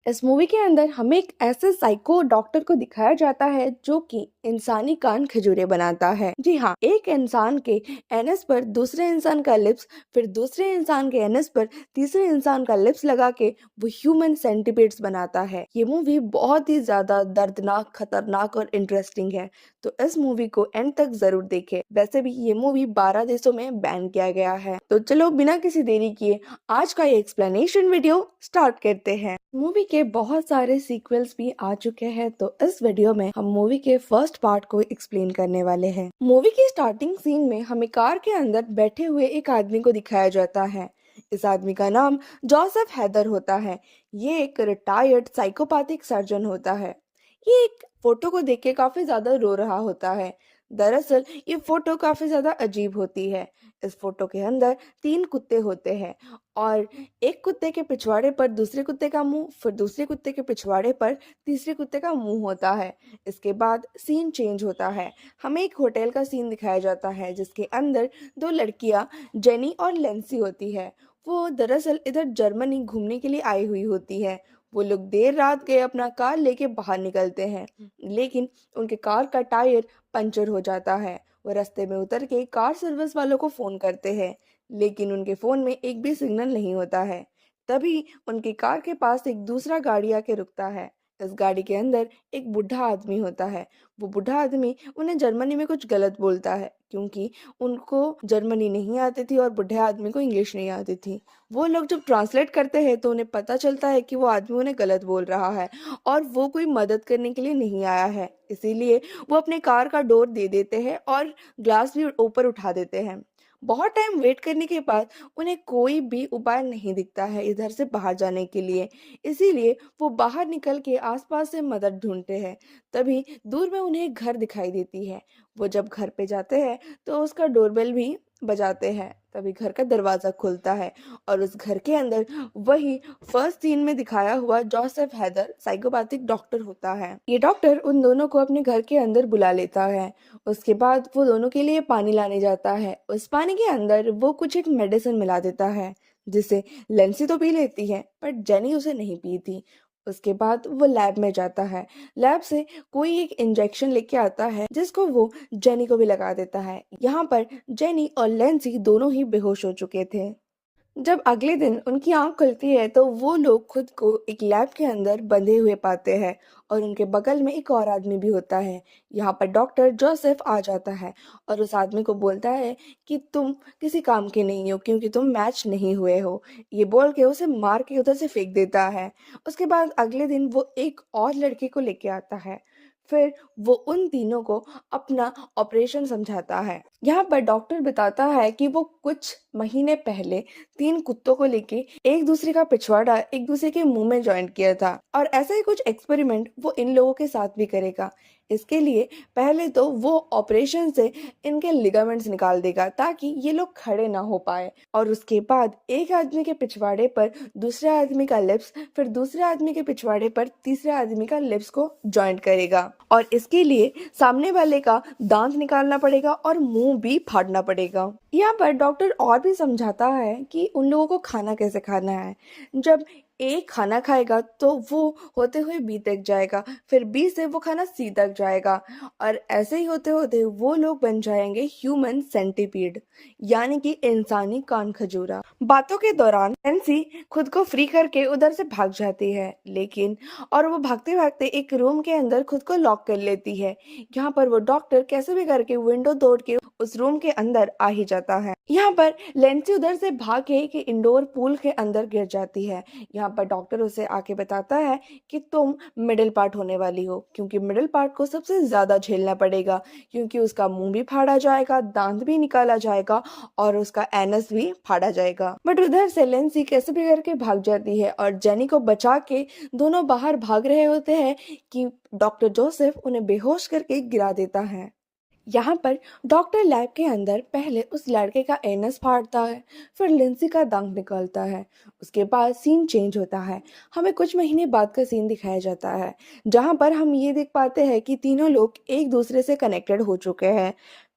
इस मूवी के अंदर हमें एक ऐसे साइको डॉक्टर को दिखाया जाता है जो कि इंसानी कान खजूरे बनाता है। जी हाँ, एक इंसान के एनस पर दूसरे इंसान का लिप्स, फिर दूसरे इंसान के एनस पर तीसरे इंसान का लिप्स लगा के वो ह्यूमन सेंटीपीड्स बनाता है। ये मूवी बहुत ही ज्यादा दर्दनाक, खतरनाक और इंटरेस्टिंग है, तो इस मूवी को एंड तक जरूर देखें। वैसे भी ये मूवी 12 देशों में बैन किया गया है। तो चलो बिना किसी देरी किए आज का ये एक्सप्लेनेशन वीडियो स्टार्ट करते हैं। मूवी के बहुत सारे सीक्वल्स भी आ चुके हैं, तो इस वीडियो में हम मूवी के फर्स्ट पार्ट को एक्सप्लेन करने वाले हैं। मूवी की स्टार्टिंग सीन में हमें कार के अंदर बैठे हुए एक आदमी को दिखाया जाता है। इस आदमी का नाम जोसेफ हैदर होता है। ये एक रिटायर्ड साइकोपैथिक सर्जन होता है। ये एक फोटो को देख के काफी ज्यादा रो रहा होता है। दरअसल ये फोटो काफी ज्यादा अजीब होती है। इस फोटो के अंदर 3 कुत्ते होते हैं और एक कुत्ते के पिछवाड़े पर दूसरे कुत्ते का मुंह, फिर दूसरे कुत्ते के पिछवाड़े पर तीसरे कुत्ते का मुंह होता है। इसके बाद सीन चेंज होता है। हमें एक होटल का सीन दिखाया जाता है जिसके अंदर 2 लड़कियां जेनी और लेंसी होती है। वो दरअसल इधर जर्मनी घूमने के लिए आई हुई होती है। वो लोग देर रात गए अपना कार लेके बाहर निकलते हैं, लेकिन उनके कार का टायर पंचर हो जाता है। वो रास्ते में उतर के कार सर्विस वालों को फोन करते हैं, लेकिन उनके फोन में एक भी सिग्नल नहीं होता है। तभी उनकी कार के पास एक दूसरा गाड़ी आके रुकता है। इस गाड़ी के अंदर एक बूढ़ा आदमी होता है। वो बूढ़ा आदमी उन्हें जर्मनी में कुछ गलत बोलता है, क्योंकि उनको जर्मनी नहीं आती थी और बूढ़े आदमी को इंग्लिश नहीं आती थी। वो लोग जब ट्रांसलेट करते हैं तो उन्हें पता चलता है कि वो आदमी उन्हें गलत बोल रहा है और वो कोई मदद करने के लिए नहीं आया है। इसीलिए वो अपने कार का डोर दे देते हैं और ग्लास भी ऊपर उठा देते हैं। बहुत टाइम वेट करने के बाद उन्हें कोई भी उपाय नहीं दिखता है इधर से बाहर जाने के लिए। इसीलिए वो बाहर निकल के आसपास से मदद ढूंढते हैं। तभी दूर में उन्हें एक घर दिखाई देती है। वो जब घर पे जाते हैं तो उसका डोरबेल भी बजाते हैं। तभी घर का दरवाजा खुलता है और उस घर के अंदर वही फर्स्ट सीन में दिखाया हुआ जोसेफ हैदर साइकोपैथिक डॉक्टर होता है। ये डॉक्टर उन दोनों को अपने घर के अंदर बुला लेता है। उसके बाद वो दोनों के लिए पानी लाने जाता है। उस पानी के अंदर वो कुछ एक मेडिसिन मिला देता है, जिसे लेंसी तो पी लेती है पर जेनी उसे नहीं पी थी। उसके बाद वो लैब में जाता है। लैब से कोई एक इंजेक्शन लेके आता है जिसको वो जेनी को भी लगा देता है। यहाँ पर जेनी और लेंसी दोनों ही बेहोश हो चुके थे। जब अगले दिन उनकी आंख खुलती है तो वो लोग खुद को एक लैब के अंदर बंधे हुए पाते हैं और उनके बगल में एक और आदमी भी होता है। यहाँ पर डॉक्टर जोसेफ आ जाता है और उस आदमी को बोलता है कि तुम किसी काम के नहीं हो क्योंकि तुम मैच नहीं हुए हो। ये बोल के उसे मार के उधर से फेंक देता है। उसके बाद अगले दिन वो एक और लड़के को लेके आता है। फिर वो उन तीनों को अपना ऑपरेशन समझाता है। यहाँ पर डॉक्टर बताता है कि वो कुछ महीने पहले 3 कुत्तों को लेके एक दूसरे का पिछवाड़ा एक दूसरे के मुंह में जॉइंट किया था और ऐसा ही कुछ एक्सपेरिमेंट वो इन लोगों के साथ भी करेगा। इसके लिए पहले तो वो ऑपरेशन से इनके लिगामेंट्स निकाल देगा ताकि ये लोग खड़े ना हो पाए, और उसके बाद एक आदमी के पिछवाड़े पर दूसरे आदमी का लिप्स, फिर दूसरे आदमी के पिछवाड़े पर तीसरे आदमी का लिप्स को जॉइंट करेगा और इसके लिए सामने वाले का दांत निकालना पड़ेगा और मुंह भी फाड़ना पड़ेगा। यहाँ पर डॉक्टर और भी समझाता है कि उन लोगों को खाना कैसे खाना है। जब ए खाना खाएगा तो वो होते हुए बी तक जाएगा, फिर बी से वो खाना सी तक जाएगा और ऐसे ही होते होते वो लोग बन जाएंगे ह्यूमन सेंटीपीड, यानी कि इंसानी कान खजूरा। बातों के दौरान नैन्सी खुद को फ्री करके उधर से भाग जाती है, लेकिन और वो भागते भागते एक रूम के अंदर खुद को लॉक कर लेती है। यहाँ पर वो डॉक्टर कैसे भी करके विंडो तोड़ के उस रूम के अंदर आ ही जाता है। यहाँ पर लेंसी उधर से भाग के कि इंडोर पूल के अंदर गिर जाती है। यहाँ पर डॉक्टर उसे आके बताता है कि तुम मिडिल पार्ट होने वाली हो, क्योंकि मिडिल पार्ट को सबसे ज्यादा झेलना पड़ेगा, क्योंकि उसका मुंह भी फाड़ा जाएगा, दांत भी निकाला जाएगा और उसका एनस भी फाड़ा जाएगा। बट उधर से लेंसी कैसे भी करके भाग जाती है और जेनी को बचा के दोनों बाहर भाग रहे होते हैं कि डॉक्टर जोसेफ उन्हें बेहोश करके गिरा देता है। यहाँ पर डॉक्टर लैब के अंदर पहले उस लड़के का एनस फाड़ता है, फिर लिंसी का दांत निकालता है। उसके बाद सीन चेंज होता है। हमें कुछ महीने बाद का सीन दिखाया जाता है, जहाँ पर हम ये देख पाते हैं कि तीनों लोग एक दूसरे से कनेक्टेड हो चुके हैं।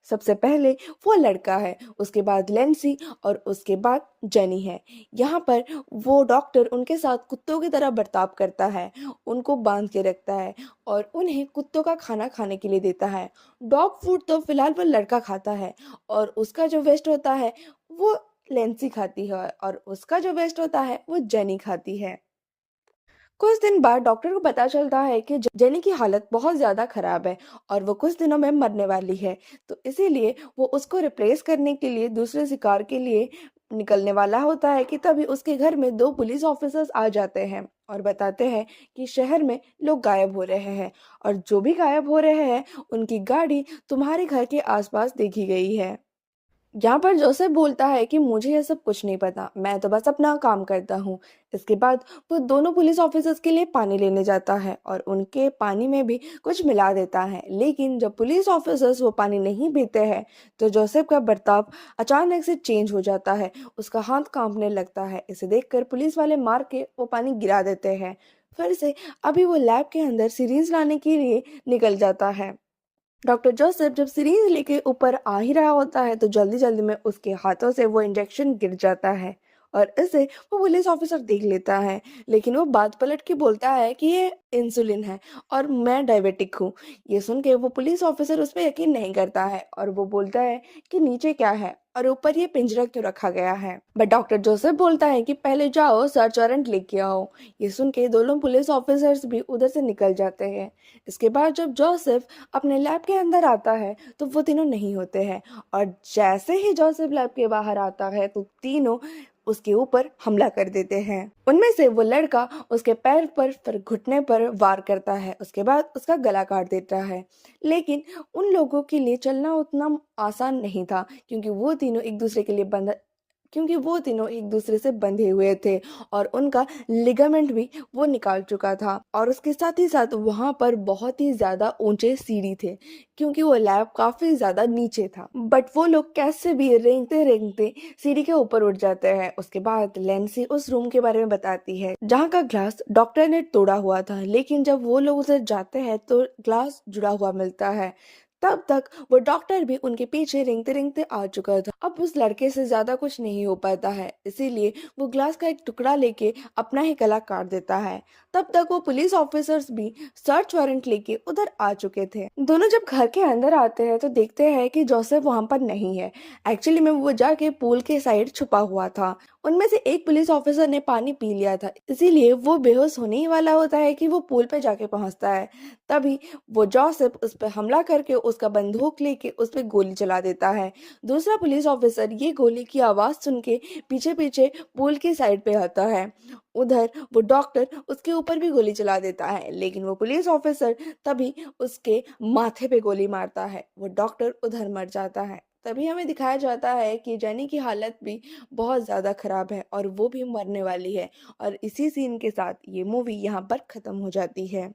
सबसे पहले वो लड़का है, उसके बाद लेंसी और उसके बाद जेनी है। यहाँ पर वो डॉक्टर उनके साथ कुत्तों की तरह बर्ताव करता है, उनको बांध के रखता है और उन्हें कुत्तों का खाना खाने के लिए देता है। डॉग फूड तो फिलहाल वो लड़का खाता है और उसका जो वेस्ट होता है वो लेंसी खाती है और उसका जो वेस्ट होता है वो जेनी खाती है। कुछ दिन बाद डॉक्टर को पता चलता है कि जेनी की हालत बहुत ज़्यादा खराब है और वो कुछ दिनों में मरने वाली है। तो इसीलिए वो उसको रिप्लेस करने के लिए दूसरे शिकार के लिए निकलने वाला होता है कि तभी उसके घर में दो पुलिस ऑफिसर्स आ जाते हैं और बताते हैं कि शहर में लोग गायब हो रहे हैं और जो भी गायब हो रहे हैं उनकी गाड़ी तुम्हारे घर के आसपास देखी गई है। यहाँ पर जोसेफ बोलता है कि मुझे ये सब कुछ नहीं पता, मैं तो बस अपना काम करता हूँ। इसके बाद वो दोनों पुलिस ऑफिसर्स के लिए पानी लेने जाता है और उनके पानी में भी कुछ मिला देता है, लेकिन जब पुलिस ऑफिसर्स वो पानी नहीं पीते हैं तो जोसेफ का बर्ताव अचानक से चेंज हो जाता है, उसका हाथ कांपने लगता है। इसे देखकर पुलिस वाले मार के वो पानी गिरा देते हैं। फिर से अभी वो लैब के अंदर सीरीज लाने के लिए निकल जाता है। डॉक्टर जोसेफ जब सिरिंज लेके ऊपर आ ही रहा होता है तो जल्दी जल्दी में उसके हाथों से वो इंजेक्शन गिर जाता है और इसे वो पुलिस ऑफिसर देख लेता है, लेकिन वो बात पलट के बोलता है कि ये इंसुलिन है और मैं डायबिटिक हूँ। ये सुन के वो पुलिस ऑफिसर उस पर यकीन नहीं करता है और वो बोलता है कि नीचे क्या है और ऊपर ये पिंजरा क्यों रखा गया है। बट डॉक्टर जोसेफ बोलता है कि पहले जाओ सर्च वारंट लेके आओ। ये सुन के दोनों पुलिस ऑफिसर्स भी उधर से निकल जाते हैं। इसके बाद जब जोसेफ अपने लैब के अंदर आता है तो वो तीनों नहीं होते हैं और जैसे ही जोसेफ लैब के बाहर आता है तो तीनों उसके ऊपर हमला कर देते हैं। उनमें से वो लड़का उसके पैर पर फिर घुटने पर वार करता है, उसके बाद उसका गला काट देता है। लेकिन उन लोगों के लिए चलना उतना आसान नहीं था क्योंकि वो तीनों एक दूसरे से बंधे हुए थे और उनका लिगामेंट भी वो निकाल चुका था और उसके साथ ही साथ वहां पर बहुत ही ज्यादा ऊंचे सीढ़ी थे क्योंकि वो लैब काफी ज्यादा नीचे था। बट वो लोग कैसे भी रेंगते रेंगते सीढ़ी के ऊपर उठ जाते हैं। उसके बाद लेंसी उस रूम के बारे में बताती है जहाँ का ग्लास डॉक्टर ने तोड़ा हुआ था, लेकिन जब वो लोग उधर जाते हैं तो ग्लास जुड़ा हुआ मिलता है। तब तक वो डॉक्टर भी उनके पीछे रेंगते रेंगते आ चुका था। अब उस लड़के से ज्यादा कुछ नहीं हो पाता है, इसीलिए वो ग्लास का एक टुकड़ा लेके अपना ही गला काट देता है। तब तक वो पुलिस ऑफिसर्स भी सर्च वारंट लेके उधर आ चुके थे। दोनों जब घर के अंदर आते हैं तो देखते हैं कि जोसेफ वहां पर नहीं है। एक्चुअली में वो जाके पूल के साइड छुपा हुआ था। उनमें से एक पुलिस ऑफिसर ने पानी पी लिया था, इसीलिए वो बेहोश होने ही वाला होता है कि वो पूल पे जाके पहुंचता है। तभी वो जोसेफ उस पर हमला करके उसका बंदूक लेके उस पर गोली चला देता है। दूसरा पुलिस ऑफिसर ये गोली की आवाज सुन के पीछे पीछे पुल की साइड पे आता है। उधर वो डॉक्टर उसके ऊपर भी गोली चला देता है, लेकिन वो पुलिस ऑफिसर तभी उसके माथे पे गोली मारता है। वो डॉक्टर उधर मर जाता है। तभी हमें दिखाया जाता है कि जेनी की हालत भी बहुत ज्यादा खराब है और वो भी मरने वाली है और इसी सीन के साथ ये मूवी यहाँ पर खत्म हो जाती है।